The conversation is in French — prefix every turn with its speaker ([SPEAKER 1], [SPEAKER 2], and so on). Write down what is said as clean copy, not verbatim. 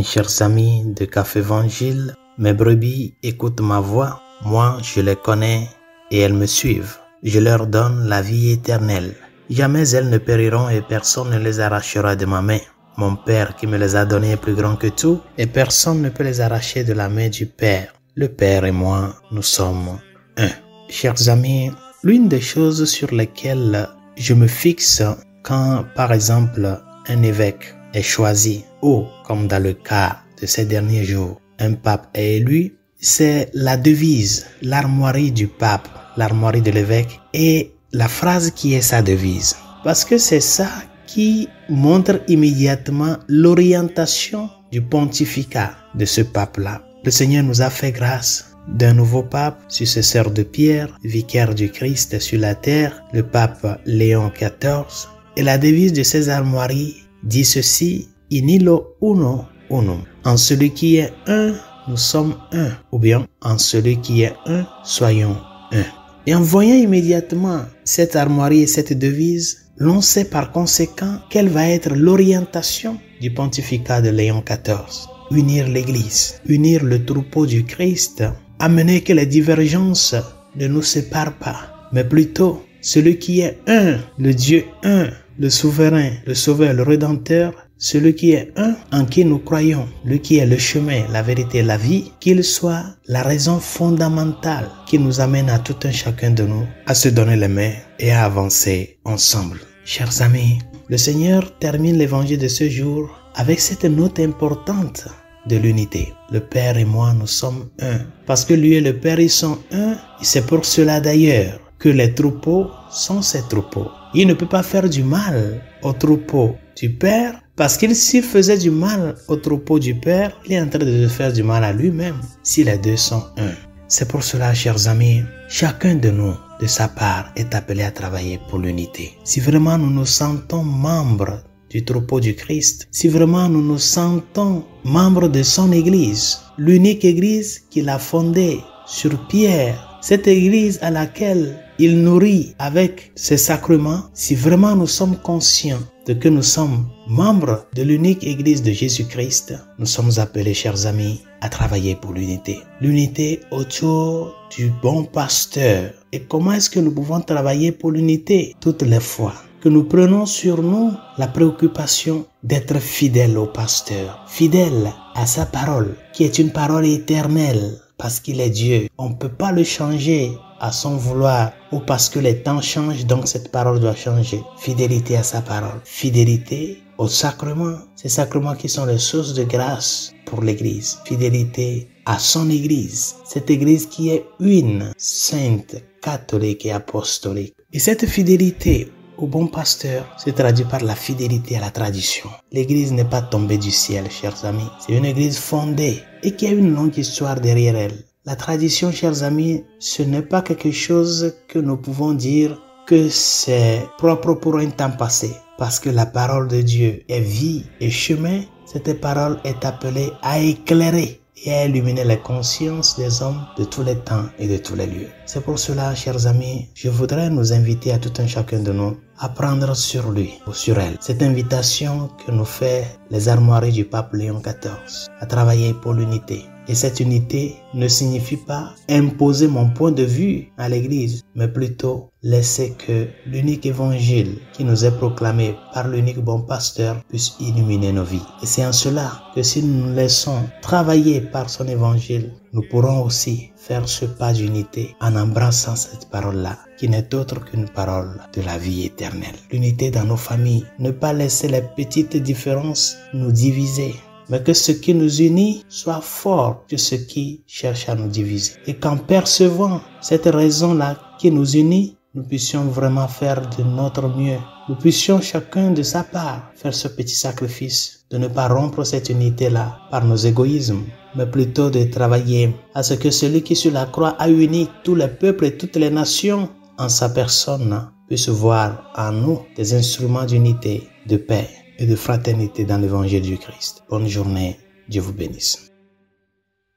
[SPEAKER 1] chers amis de Café Évangile, mes brebis écoutent ma voix, moi je les connais et elles me suivent. Je leur donne la vie éternelle. Jamais elles ne périront et personne ne les arrachera de ma main. Mon Père qui me les a donnés est plus grand que tout et personne ne peut les arracher de la main du Père. Le Père et moi, nous sommes un. Chers amis, l'une des choses sur lesquelles je me fixe quand, par exemple, un évêque est choisi ou, comme dans le cas de ces derniers jours, un pape est élu, c'est la devise, l'armoirie du pape, l'armoirie de l'évêque et la phrase qui est sa devise. Parce que c'est ça qui montre immédiatement l'orientation du pontificat de ce pape-là. Le Seigneur nous a fait grâce d'un nouveau pape, successeur de Pierre, vicaire du Christ sur la terre, le pape Léon XIV. Et la devise de ces armoiries dit ceci: In illo uno unum. En celui qui est un, nous sommes un. Ou bien, en celui qui est un, soyons un. Et en voyant immédiatement cette armoirie et cette devise, l'on sait par conséquent quelle va être l'orientation du pontificat de Léon XIV. Unir l'Église, unir le troupeau du Christ, amener que les divergences ne nous séparent pas, mais plutôt celui qui est un, le Dieu un, le souverain, le sauveur, le rédempteur, celui qui est un en qui nous croyons, lui qui est le chemin, la vérité et la vie, qu'il soit la raison fondamentale qui nous amène à tout un chacun de nous à se donner les mains et à avancer ensemble. Chers amis, le Seigneur termine l'évangile de ce jour avec cette note importante de l'unité. Le Père et moi, nous sommes un. Parce que lui et le Père, ils sont un. Et c'est pour cela d'ailleurs que les troupeaux sont ses troupeaux. Il ne peut pas faire du mal au troupeau du Père, parce qu'il s'il faisait du mal au troupeau du Père, il est en train de faire du mal à lui-même, si les deux sont un. C'est pour cela, chers amis, chacun de nous, de sa part, est appelé à travailler pour l'unité. Si vraiment nous nous sentons membres du troupeau du Christ, si vraiment nous nous sentons membres de son Église, l'unique Église qu'il a fondée sur Pierre, cette Église à laquelle il nourrit avec ses sacrements, si vraiment nous sommes conscients de que nous sommes membres de l'unique Église de Jésus-Christ, nous sommes appelés, chers amis, à travailler pour l'unité. L'unité autour du bon pasteur. Et comment est-ce que nous pouvons travailler pour l'unité? Toutes les fois que nous prenons sur nous la préoccupation d'être fidèles au pasteur, fidèles à sa parole, qui est une parole éternelle, parce qu'il est Dieu. On ne peut pas le changer à son vouloir ou parce que les temps changent, donc cette parole doit changer. Fidélité à sa parole, fidélité aux sacrements, ces sacrements qui sont les sources de grâce pour l'Église. Fidélité à son Église, cette Église qui est une, sainte, catholique et apostolique. Et cette fidélité au bon pasteur se traduit par la fidélité à la tradition. L'Église n'est pas tombée du ciel, chers amis. C'est une Église fondée et qui a une longue histoire derrière elle. La tradition, chers amis, ce n'est pas quelque chose que nous pouvons dire que c'est propre pour un temps passé. Parce que la parole de Dieu est vie et chemin, cette parole est appelée à éclairer et à illuminer les consciences des hommes de tous les temps et de tous les lieux. C'est pour cela, chers amis, je voudrais nous inviter à tout un chacun de nous à prendre sur lui ou sur elle cette invitation que nous fait les armoiries du pape Léon XIV à travailler pour l'unité. Et cette unité ne signifie pas imposer mon point de vue à l'Église, mais plutôt laisser que l'unique évangile qui nous est proclamé par l'unique bon pasteur puisse illuminer nos vies. Et c'est en cela que si nous nous laissons travailler par son évangile, nous pourrons aussi faire ce pas d'unité en embrassant cette parole-là, qui n'est autre qu'une parole de la vie éternelle. L'unité dans nos familles, ne pas laisser les petites différences nous diviser, mais que ce qui nous unit soit fort que ce qui cherche à nous diviser. Et qu'en percevant cette raison-là qui nous unit, nous puissions vraiment faire de notre mieux. Nous puissions chacun de sa part faire ce petit sacrifice de ne pas rompre cette unité-là par nos égoïsmes, mais plutôt de travailler à ce que celui qui sur la croix a uni tous les peuples et toutes les nations en sa personne puisse voir en nous des instruments d'unité, de paix et de fraternité dans l'évangile du Christ. Bonne journée, Dieu vous bénisse.